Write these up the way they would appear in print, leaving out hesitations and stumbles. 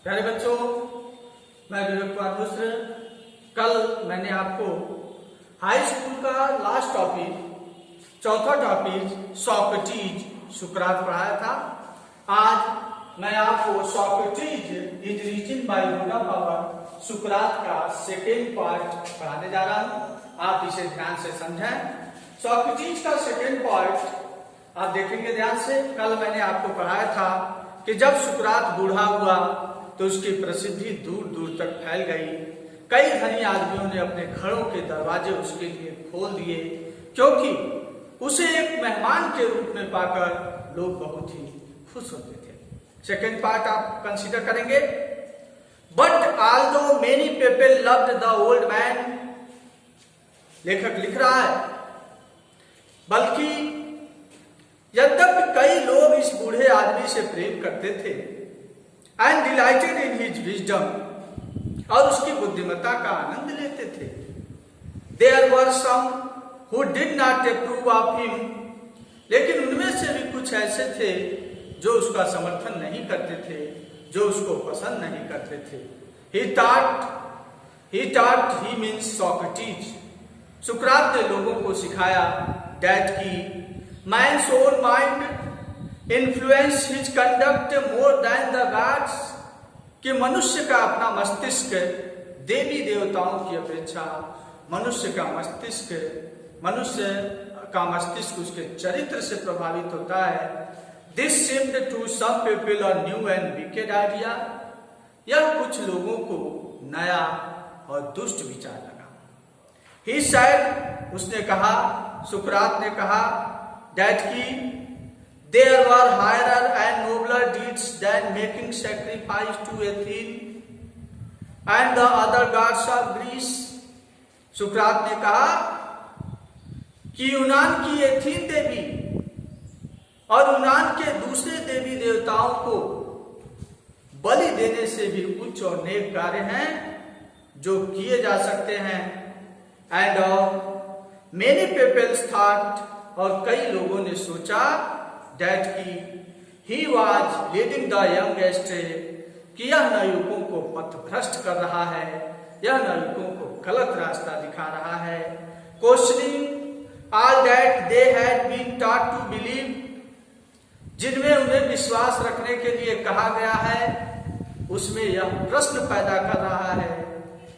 प्यारे बच्चों, मैं विवेक कुमार मिश्र। कल मैंने आपको हाई स्कूल का लास्ट टॉपिक, चौथा टॉपिक सॉक्रेटिस, सुकरात पढ़ाया था। आज मैं आपको सॉक्रेटिस इज रीजन बाय बुडा पावर, सुकरात का सेकेंड पार्ट पढ़ाने जा रहा हूं। आप इसे ध्यान से समझें। सॉक्रेटिस का सेकेंड पार्ट आप देखेंगे ध्यान से। कल मैंने आपको पढ़ाया था कि जब सुकरात बूढ़ा हुआ तो उसकी प्रसिद्धि दूर दूर तक फैल गई। कई धनी आदमियों ने अपने घरों के दरवाजे उसके लिए खोल दिए, क्योंकि उसे एक मेहमान के रूप में पाकर लोग बहुत ही खुश होते थे। सेकेंड पार्ट आप कंसीडर करेंगे। But although many people loved the old man, लेखक लिख रहा है, बल्कि यद्यपि कई लोग इस बूढ़े आदमी से प्रेम करते थे, and delighted in his wisdom, और उसकी बुद्धिमत्ता का आनंद लेते थे। There were some who did not approve of him, लेकिन उनमें से भी कुछ ऐसे थे जो उसका समर्थन नहीं करते थे, जो उसको पसंद नहीं करते थे। He taught he means Socrates. सुकरात ने लोगों को सिखाया that की man's own mind influence his conduct more than the gods, कि मनुष्य का अपना मस्तिष्क देवी देवताओं की अपेक्षा मनुष्य का मस्तिष्क उसके चरित्र से प्रभावित होता है। This seemed to some people a new and wicked idea. यह कुछ लोगों को नया और दुष्ट विचार लगा। He said, उसने कहा, सुकरात ने कहा, that की there were higher and nobler deeds than making sacrifice to Athene and the other gods of Greece. सुकरात ने कहा कि यूनान की एथीन देवी और यूनान के दूसरे देवी देवताओं को बलि देने से भी उच्च और नेक कार्य हैं जो किए जा सकते हैं। एंड मेनी पीपल्स थॉट, और कई लोगों ने सोचा, दैट की he was leading the young ashtray, कि यह नवयुवकों को पथभ्रष्ट कर रहा है, यह नवयुवकों को गलत रास्ता दिखा रहा है। Questioning all that they had been taught to believe, जिनमें उन्हें विश्वास रखने के लिए कहा गया है, उसमें यह प्रश्न पैदा कर रहा है।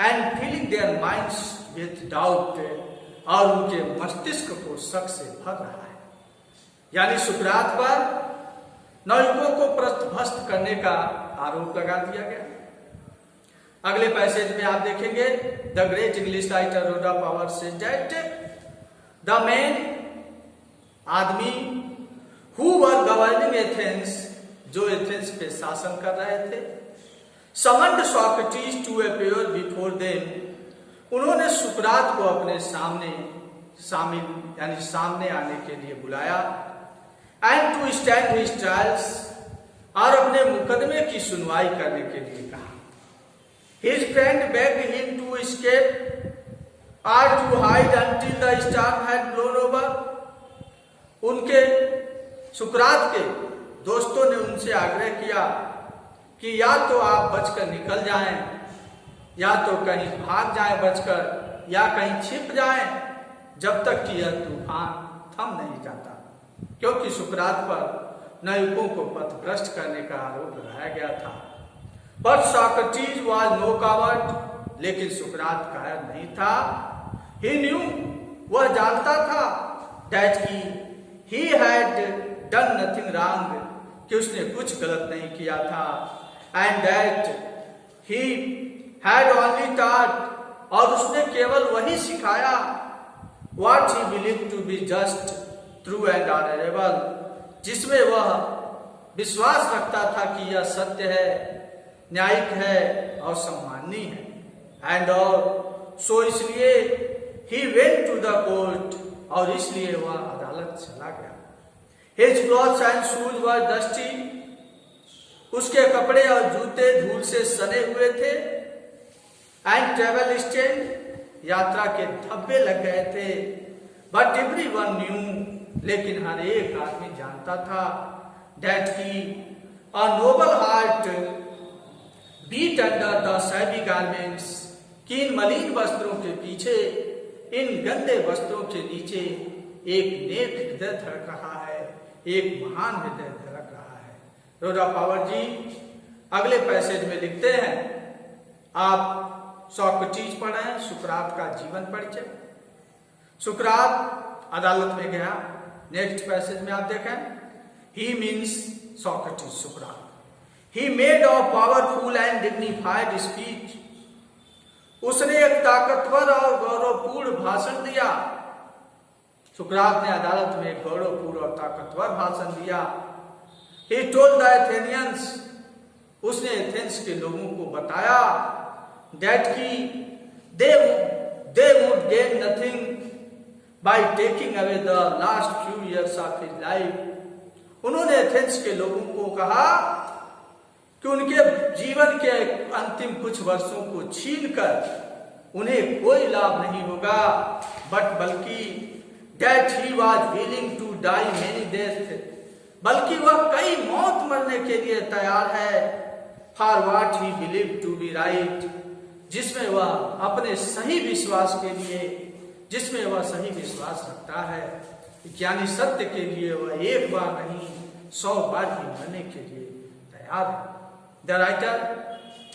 And filling their minds with doubt, और उनके मस्तिष्क को शक से भर रहा है। यानी सुकरात पर नवयुवकों को पथभ्रष्ट करने का आरोप लगा दिया गया। अगले पैसेज में आप देखेंगे, the great English writer Rhoda Power says that the man, आदमी, हु वर गवर्निंग एथेंस, जो एथेंस पे शासन कर रहे थे, summoned Socrates to appear before them, उन्होंने सुकरात को अपने सामने आने के लिए बुलाया। And to stand his trials, और अपने मुकदमे की सुनवाई करने के लिए कहा। His friend begged him to escape और to hide until the storm had blown over, उनके सुकरात के दोस्तों ने उनसे आग्रह किया कि या तो आप बचकर निकल जाएं, या तो कहीं भाग जाएं बचकर, या कहीं छिप जाएं, जब तक कि यह तूफान थम नहीं जाता, क्योंकि सुकरात पर नवयुवकों को पथभ्रष्ट करने का आरोप लगाया गया था। But Socrates was no coward, लेकिन सुकरात कायर नहीं था। ही न्यू, वह जानता था, that he had done nothing wrong, कि उसने कुछ गलत नहीं किया था। And that he had only taught, और उसने केवल वही सिखाया, what he believed to be just, true and honourable, जिसमें वह विश्वास रखता था कि यह सत्य है, न्यायिक है और सम्माननीय है। एंड और सो इसलिए he went to the court, और इसलिए वह अदालत चला गया। His clothes and shoes were dusty, उसके कपड़े और जूते धूल से सने हुए थे। एंड ट्रेवल स्टेन, यात्रा के धब्बे लग गए थे। बट एवरीवन न्यू, लेकिन हर एक आदमी जानता था, दैट की अ Nobel heart heat under the SEBI garments, कि इन मलिन वस्त्रों के पीछे, इन गंदे वस्त्रों के नीचे एक नेक हृदय धड़क रहा है, एक महान हृदय धड़क रहा है। रोडा पावर जी अगले पैसेज में लिखते हैं, आप सोक्रेटिस पढ़ें, सुकरात का जीवन परिचय। सुकरात अदालत में गया, नेक्स्ट पैसेज में आप देखें, ही means Socrates, Sukrat. He made a powerful and dignified speech. उसने एक ताकतवर और गौरवपूर्ण भाषण दिया। सुकरात ने अदालत में एक गौरवपूर्ण और ताकतवर भाषण दिया। He told the Athenians, उसने एथेंस के लोगों को बताया that कि they would gain nothing by taking away the last few years of his life. उन्होंने एथेंस के लोगों को कहा कि उनके जीवन के अंतिम कुछ वर्षों को छीनकर उन्हें कोई लाभ नहीं होगा, बल्कि that he was willing to die many deaths, बल्कि वह कई मौत मरने के लिए तैयार है, for what he believed to be right, जिसमें वह अपने सही विश्वास के लिए, जिसमें वह सही विश्वास रखता है, यानी सत्य के लिए वह एक बार नहीं 100 बार ही मरने के लिए तैयार है। The writer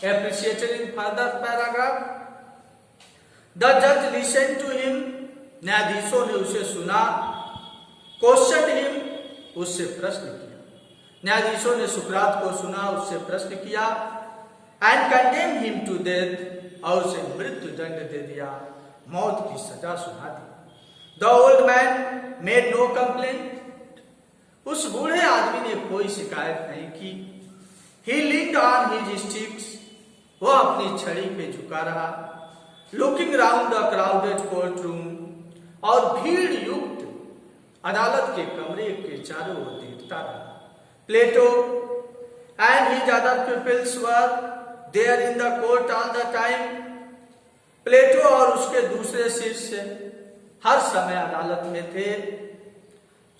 appreciated in further paragraph. The judge listened to him. न्यायाधीशों ने उसे सुना। Questioned him. उससे प्रश्न किया। न्यायाधीशों ने सुकरात को सुना, उससे प्रश्न किया। And condemned him to death. और उसे मृत्यु दंड दे दिया, मौत की सजा सुना दी। The old man made no complaint. उस बूढ़े आदमी ने कोई शिकायत नहीं की। He leaned on his sticks. वह अपनी छड़ी पे झुका रहा। Looking round the crowded courtroom. और भीड़ युक्त अदालत के कमरे के चारों ओर देखता रहा। Plato and his other pupils were there in the court all the time. प्लेटो और उसके दूसरे शिष्य हर समय अदालत में थे।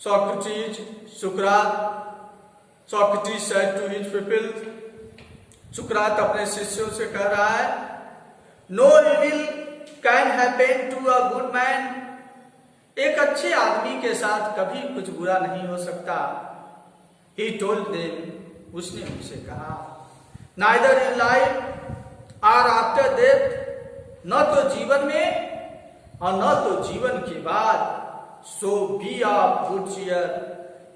Socrates, Sukrat, Socrates said to his people, सुकरात अपने शिष्यों से कह रहा है, no evil can happen to a good man. एक अच्छे आदमी के साथ कभी कुछ बुरा नहीं हो सकता। He told them, उसने उनसे कहा, neither in life or after death, न तो जीवन में और न तो जीवन के बाद, so be of good cheer,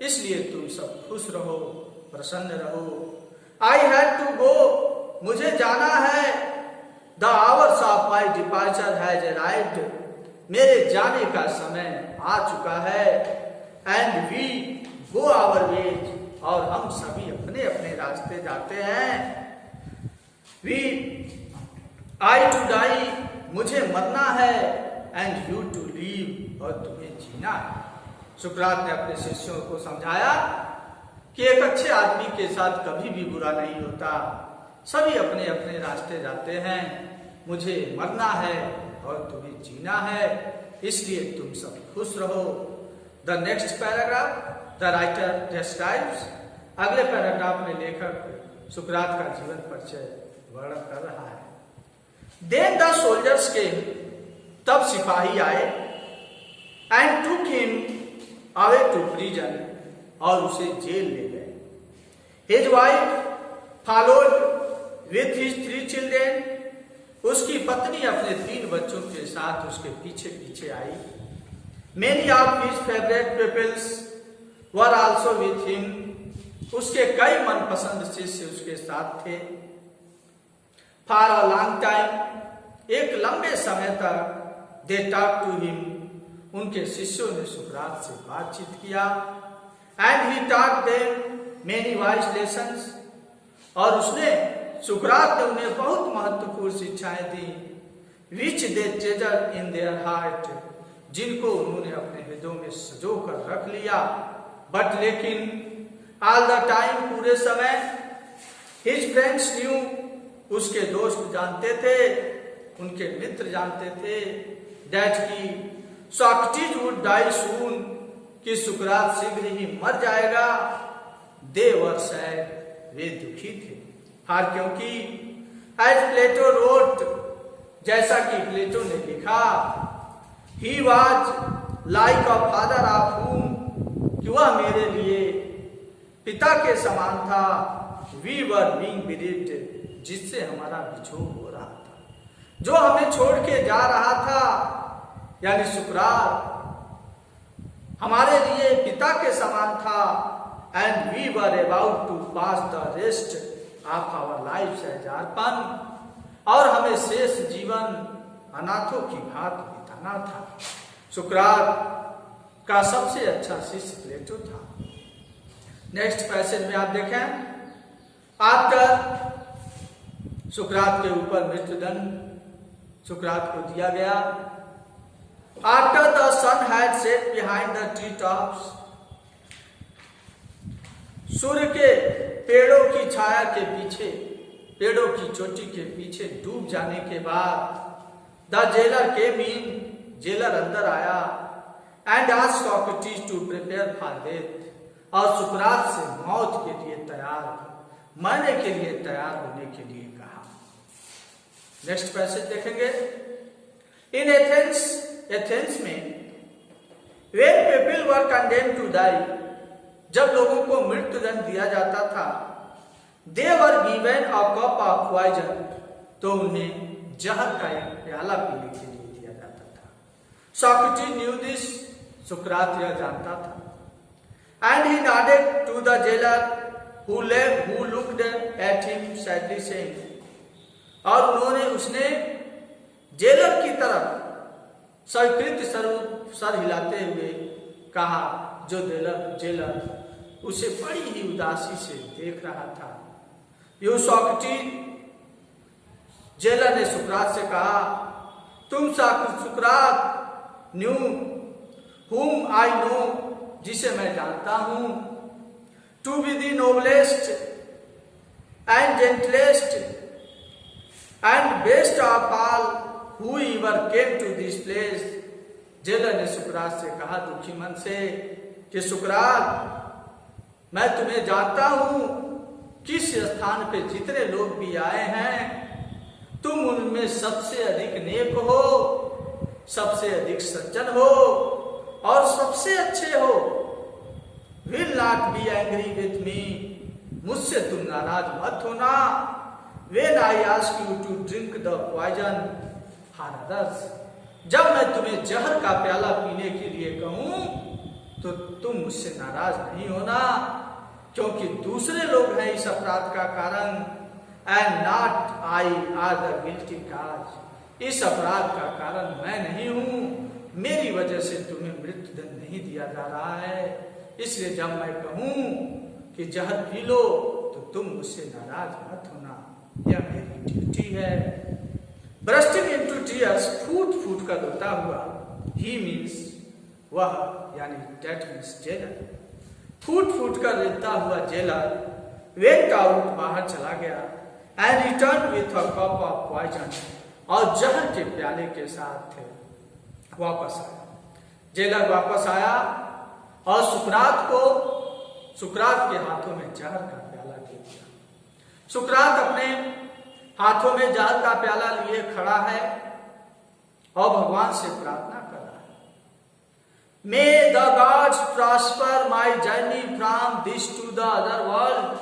इसलिए तुम सब खुश रहो, प्रसन्न रहो। I had to go, मुझे जाना है। The hours of my departure has arrived, मेरे जाने का समय आ चुका है। And we go our ways, और हम सभी अपने अपने रास्ते जाते हैं। I to die, मुझे मरना है। And you to live, और तुम्हें जीना है। सुकरात ने अपने शिष्यों को समझाया कि एक अच्छे आदमी के साथ कभी भी बुरा नहीं होता, सभी अपने अपने रास्ते जाते हैं। मुझे मरना है और तुम्हें जीना है, इसलिए तुम सब खुश रहो। The next paragraph the writer describes, अगले पैराग्राफ में लेखक सुकरात का जीवन परिचय वर्णन कर रहा है। देन द सोल्जर्स केम, तब सिपाही आए। And took him away to prison, और उसे जेल ले गए। His wife followed with his 3 children, उसकी पत्नी अपने 3 बच्चों के साथ उसके पीछे पीछे आई। Many of his favourite peoples were also with him, उसके कई मनपसंद शिष्य उसके साथ थे। फॉर अ लॉन्ग टाइम, एक लंबे समय तक दे टॉक टू हिम, उनके शिष्यों ने सुकरात से बातचीत किया। And he taught them many wise lessons, और उसने सुकरात ने उन्हें बहुत महत्वपूर्ण शिक्षाएं दी। विच दे ट्रेजर इन देयर हार्ट, जिनको उन्होंने अपने हृदयों में सजो कर रख लिया। बट लेकिन ऑल द टाइम, पूरे समय, हिज फ्रेंड्स न्यू, उसके दोस्त जानते थे, उनके मित्र जानते थे, दैट की Socrates would die soon, कि सुकरात शीघ्र ही मर जाएगा। They were sad, वे दुखी थे। हार क्योंकि एज प्लेटो रोट, जैसा कि प्लेटो ने लिखा, he was like a father of whom, कि वह मेरे लिए पिता के समान था, वी वर बीइंग बेरीड, जिससे हमारा बिछोह हो रहा था, जो हमें छोड़ के जा रहा था, यानी सुकरात हमारे लिए पिता के समान था, and we were about to pass the rest of our life as orphan, और हमें शेष जीवन अनाथों की भांति बिताना था। सुकरात का सबसे अच्छा शिष्य प्लेटो था। नेक्स्ट पैसेज में आप देखें, आफ्टर सुकरात के ऊपर मृत्युदंड सुकरात को दिया गया। After the sun had set behind the tree tops, सूर्य के पेड़ों की छाया के पीछे, पेड़ों की चोटी के पीछे डूब जाने के बाद, the jailer came in, jailer अंदर आया, and asked Socrates to prepare for death, और सुकरात से मौत के लिए तैयार, मरने के लिए तैयार होने के लिए कहा। नेक्स्ट पैसेज देखेंगे, इन एथेंस, एथेंस में when people were condemned to die, जब लोगों को मृत्युदंड दिया जाता था, they were given a cup of poison, तो उन्हें जहर का एक प्याला पीने के लिए दिया जाता था। सॉक्रेटिस न्यू दिस, सुकरात यह जानता था, and he nodded to the jailer who looked at him sadly saying, और उन्होंने उसने जेलर की तरफ स्वीकृत स्वरूप सर हिलाते हुए कहा, जो जेलर उसे बड़ी ही उदासी से देख रहा था। यू सॉक्रेटिस, जेलर ने सुकरात से कहा, तुम सुकरात न्यू whom I know, जिसे मैं जानता हूं, to be the noblest and gentlest and best of all who ever came to this place। Jailer ने सुकरात से कहा दुखी मन से कि सुकरात, मैं तुम्हें जानता हूं, किस स्थान पे जितने लोग भी आए हैं, तुम उनमें सबसे अधिक नेक हो, सबसे अधिक सज्जन हो और सबसे अच्छे हो। Will not be angry with me, मुझसे तुम नाराज मत होना। When I ask you to drink the poison for others, जब मैं तुम्हें जहर का प्याला पीने के लिए कहूं, तो तुम मुझसे नाराज नहीं होना, क्योंकि दूसरे लोग हैं इस अपराध का कारण, and not I are the guilty cause, इस अपराध का कारण मैं नहीं हूं, मेरी वजह से तुम्हें मृत्युदंड नहीं दिया जा रहा है। इसलिए जब मैं कहूं कि जहर पी लो, तो तुम मुझसे नाराज मत होना, यह मेरी ड्यूटी है। ब्रस्टिंग इनटू टीयर्स, फूट फूट कर रोता हुआ, ही मीन्स वह, यानी डेट मीन्स जेलर, फूट फूट कर रोता हुआ जेलर वेंट आउट, बाहर चला गया, and return with a cup of poison, और जहर के प्याले के साथ वापस आया। जेलर वापस आया और सुकरात के हाथों में जहर का प्याला दे दिया। सुकरात अपने हाथों में जहर का प्याला लिए खड़ा है और भगवान से प्रार्थना कर रहा है, may the gods prosper my journey from this to the other world,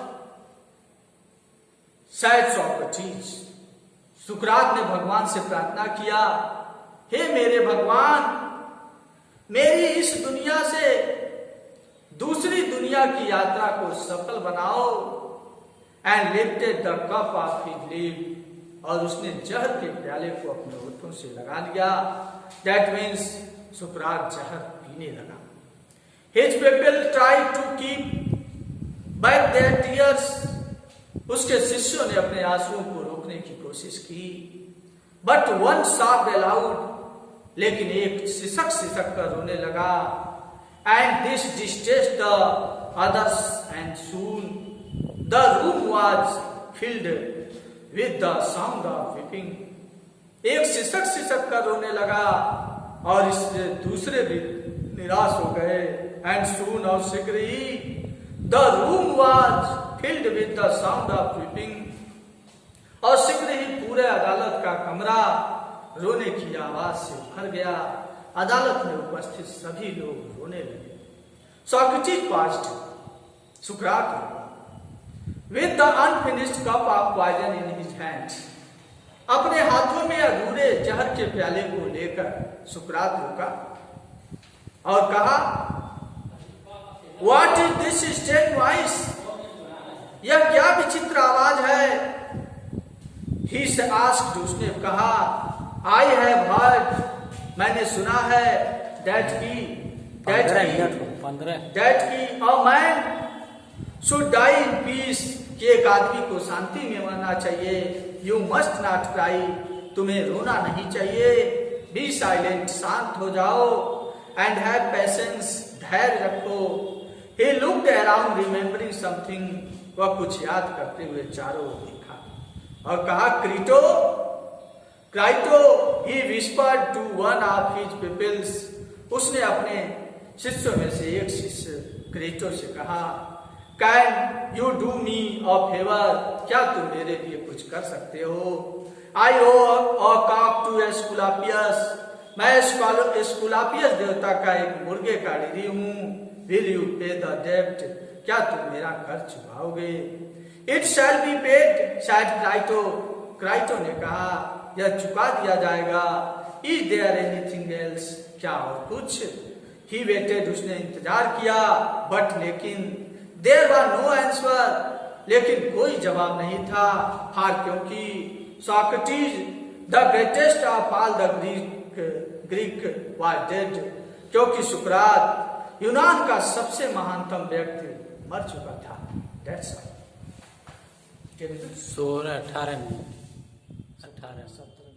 said Socrates. सुकरात ने भगवान से प्रार्थना किया, हे मेरे भगवान, मेरी इस दुनिया से दूसरी दुनिया की यात्रा को सफल बनाओ। And lifted the cup of his lip, और उसने जहर के प्याले को अपने होठों से लगा लिया। दैट मीन्स सुकरात जहर पीने लगा। His people try to keep back their tears, उसके शिष्यों ने अपने आंसुओं को रोकने की कोशिश की। बट वन सॉब्ड अलाउड, लेकिन एक सिसक सिसक कर रोने लगा। And this distressed the others, and soon the room was filled with the sound of weeping. एक सिसक सिसक कर रोने लगा और इससे दूसरे भी निराश हो गए। एंड सून, और शीघ्र ही, the room was filled with the sound of weeping, और शीघ्र ही पूरे अदालत का कमरा रोने की आवाज से भर गया। अदालत में उपस्थित सभी लोग रोने लगे। Socrates passed, Sukrat with the unfinished cup of poison in his hands, अपने हाथों में अधूरे जहर के प्याले को लेकर सुकरात रुका और कहा, What is this strange voice? यह क्या विचित्र आवाज है? He asked, उसने कहा, I have heard, मैंने सुना है, that a man should die in peace, कि एक आदमी को शांति में मरना चाहिए। You must not cry, तुम्हें रोना नहीं चाहिए। Be silent, शांत हो जाओ। And have patience, धैर्य रखो। He looked around remembering something, वह कुछ याद करते हुए चारों ओर देखा और कहा, क्राइटो, he whispered to one of his pupils, उसने अपने शिष्यों में से एक शिष्य क्रेटो से कहा, Can you do me a favor? क्या तुम मेरे लिए कुछ कर सकते हो? I owe a cock to Aesculapius, मैं एस्कुलापियस देवता का एक मुर्गे का ऋणी हूँ। Will you pay the debt? क्या तुम मेरा कर चुकाओगे? It shall be paid, said क्राइटो, क्राइटो ने कहा, यह चुका दिया जाएगा। Is there anything else? क्या और कुछ? He waited, उसने इंतजार किया, but लेकिन There was no answer, लेकिन कोई जवाब नहीं था। हाँ, क्योंकि Socrates, the greatest of all the Greek was dead, क्योंकि सुकरात यूनान का सबसे महानतम व्यक्ति मर चुका था। That's all. 16, 18, 17